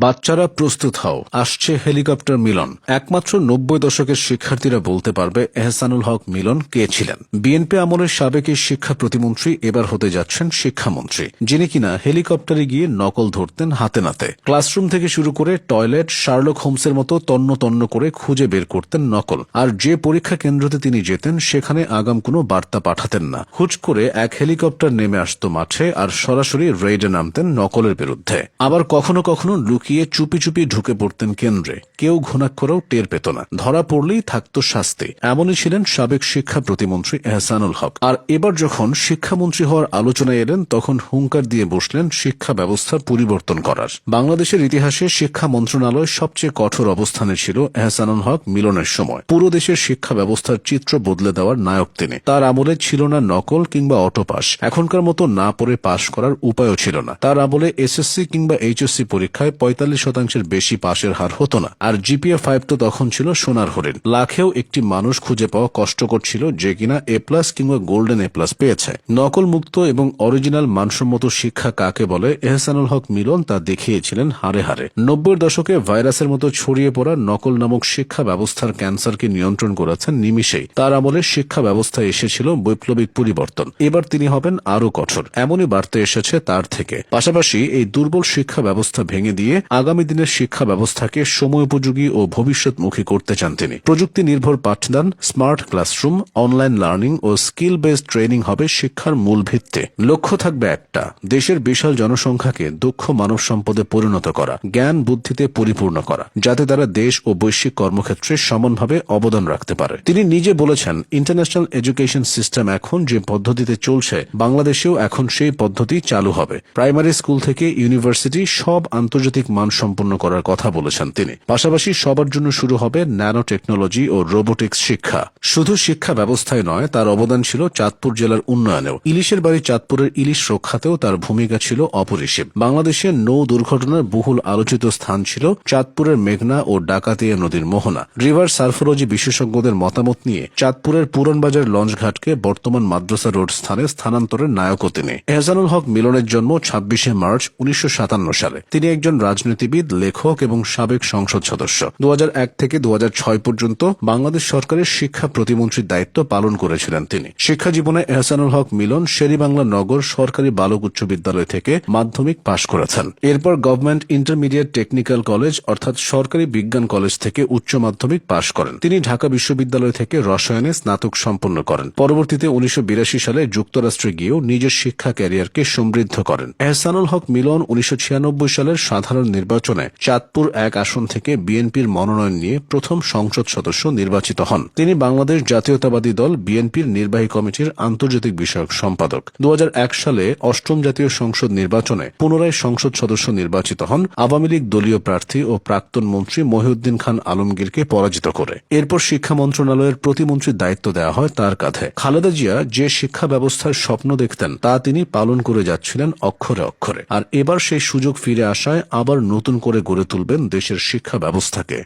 বাচ্চারা প্রস্তুত হও, আসছে হেলিকপ্টার মিলন। একমাত্র ৯০ দশকের শিক্ষার্থীরা বলতে পারবে এহসানুল হক মিলন কে ছিলেন। বিএনপি আমলের সাবেক এই শিক্ষা প্রতিমন্ত্রী এবার হতে যাচ্ছেন শিক্ষামন্ত্রী, যিনি কিনা হেলিকপ্টারে গিয়ে নকল ধরতেন হাতে নাতে। ক্লাসরুম থেকে শুরু করে টয়লেট, শার্লক হোমসের মতো তন্ন তন্ন করে খুঁজে বের করতেন নকল। আর যে পরীক্ষা কেন্দ্রতে তিনি যেতেন সেখানে আগাম কোনো বার্তা পাঠাতেন না। হুট করে এক হেলিকপ্টার নেমে আসতো মাঠে আর সরাসরি রেইডে নামতেন নকলের বিরুদ্ধে। আবার কখনো কখনো লুকিয়ে চুপি চুপি ঢুকে পড়তেন কেন্দ্রে, কেউ ঘুণাক্ষরেও টের পেত না। ধরা পড়লেই থাকতো শাস্তি। এমনই ছিলেন সাবেক শিক্ষা প্রতিমন্ত্রী এহসানুল হক। আর এবার যখন শিক্ষামন্ত্রী হওয়ার আলোচনায় এলেন, তখন হুঙ্কার দিয়ে বসলেন শিক্ষা ব্যবস্থার পরিবর্তন করার। বাংলাদেশের ইতিহাসে শিক্ষা মন্ত্রণালয় সবচেয়ে কঠোর অবস্থানে ছিল এহসানুল হক মিলনের সময়। পুরো দেশের শিক্ষা ব্যবস্থার চিত্র বদলে দেওয়ার নায়ক তিনি। তার আমলে ছিল না নকল কিংবা অটোপাস, এখনকার মতো না পড়ে পাশ করার উপায়ও ছিল না। তার আমলে এসএসসি কিংবা এইচএসসি পরীক্ষায় ৪৫% বেশি পাশের হার হতো না। আর জিপিএ 5 তো তখন ছিল সোনার হরিণ। লাখেও একটি মানুষ খুঁজে পাওয়া কষ্টকর ছিল যে কিনা A+ কিংবা গোল্ডেন A+ পেয়েছে। নকল মুক্ত এবং অরিজিনাল মানসম্মত শিক্ষা কাকে বলে এহসানুল হক মিলন তা দেখিয়েছিলেন হারে হারে। ৯০ দশকে ভাইরাসের মতো ছড়িয়ে পড়া নকল নামক শিক্ষা ব্যবস্থার ক্যান্সারকে নিয়ন্ত্রণ করেছেন নিমিষেই। তার আমলে শিক্ষা ব্যবস্থায় এসেছিল বৈপ্লবিক পরিবর্তন। এবার তিনি হবেন আরো কঠোর, এমনই বার্তা এসেছে তার থেকে। পাশাপাশি এই দুর্বল শিক্ষা ব্যবস্থা ভেঙে দিয়ে আগামী দিনের শিক্ষা ব্যবস্থাকে সময়োপযোগী ও ভবিষ্যৎমুখী করতে চান তিনি। প্রযুক্তি নির্ভর পাঠদান, স্মার্ট ক্লাসরুম, অনলাইন লার্নিং ও স্কিল বেসড ট্রেনিং হবে শিক্ষার মূল ভিত্তি। লক্ষ্য থাকবে একটা, দেশের বিশাল জনসংখ্যাকে দক্ষ মানব সম্পদে পরিণত করা, জ্ঞান বুদ্ধিতে পরিপূর্ণ করা, যাতে তারা দেশ ও বৈশ্বিক কর্মক্ষেত্রে সমানভাবে অবদান রাখতে পারে। তিনি নিজে বলেছেন, ইন্টারন্যাশনাল এডুকেশন সিস্টেম এখন যে পদ্ধতিতে চলছে, বাংলাদেশেও এখন সেই পদ্ধতি চালু হবে। প্রাইমারি স্কুল থেকে ইউনিভার্সিটি সব আন্তর্জাতিক মান সম্পন্ন করার কথা বলেছেন তিনি। পাশাপাশি সবার জন্য শুরু হবে ন্যানো টেকনোলজি ও রোবোটিক্স শিক্ষা। শুধু শিক্ষা ব্যবস্থায় নয়, তার অবদান ছিল চাঁদপুর জেলার উন্নয়নেও। ইলিশের বাড়ি চাঁদপুরের ইলিশ রক্ষাতেও তার ভূমিকা ছিল অপরিসীম। বাংলাদেশের নৌ দুর্ঘটনার বহুল আলোচিত স্থান ছিল চাঁদপুরের মেঘনা ও ডাকাতিয়া নদীর মোহনা। রিভার সার্ফোলজি বিশেষজ্ঞদের মতামত নিয়ে চাঁদপুরের পুরনবাজার লঞ্চঘাটকে বর্তমান মাদ্রাসা রোড স্থানে স্থানান্তরের নায়কও তিনি। এহসানুল হক মিলনের জন্ম ২৬শে মার্চ ১৯৫৭ সালে। তিনি একজন রাজনীতিবিদ, লেখক এবং সাবেক সংসদ সদস্য। ২০০১ থেকে ২০০৬ পর্যন্ত বাংলাদেশ সরকারের শিক্ষা প্রতিমন্ত্রীর দায়িত্ব পালন করেছিলেন তিনি। শিক্ষা জীবনে এহসানুল হক মিলন শেরেবাংলা নগর সরকারি বালক উচ্চ বিদ্যালয় থেকে মাধ্যমিক পাশ করেছেন। এরপর গভর্নমেন্ট ইন্টারমিডিয়েট টেকনিক্যাল কলেজ অর্থাৎ সরকারি বিজ্ঞান কলেজ থেকে উচ্চ মাধ্যমিক পাশ করেন। তিনি ঢাকা বিশ্ববিদ্যালয় থেকে রসায়নে স্নাতক সম্পন্ন করেন। পরবর্তীতে ১৯৮২ সালে যুক্তরাষ্ট্রে গিয়েও নিজের শিক্ষা ক্যারিয়ারকে সমৃদ্ধ করেন। এহসানুল হক মিলন ১৯৯৬ সালের সাধারণ নির্বাচনে চাঁদপুর ১ আসন থেকে বিএনপির মনোনয়ন নিয়ে প্রথম সংসদ সদস্য নির্বাচিত হন। তিনি বাংলাদেশ জাতীয়তাবাদী দল বিএনপির নির্বাহী কমিটির আন্তর্জাতিক বিষয়ক সম্পাদক। ২০০১ সালে ৮ম জাতীয় সংসদ নির্বাচনে পুনরায় সংসদ সদস্য নির্বাচিত হন আওয়ামী লীগ দলীয় প্রার্থী ও প্রাক্তন মন্ত্রী মহিউদ্দিন খান আলমগীরকে পরাজিত করে। এরপর শিক্ষা মন্ত্রণালয়ের প্রতিমন্ত্রীর দায়িত্ব দেওয়া হয় তার কাঁধে। খালেদা জিয়া যে শিক্ষা ব্যবস্থার স্বপ্ন দেখতেন তা তিনি পালন করে যাচ্ছিলেন অক্ষরে অক্ষরে। আর এবার সেই সুযোগ ফিরে আসায় আবার নতুন করে গড়ে তুলবেন দেশের শিক্ষা ব্যবস্থাকে।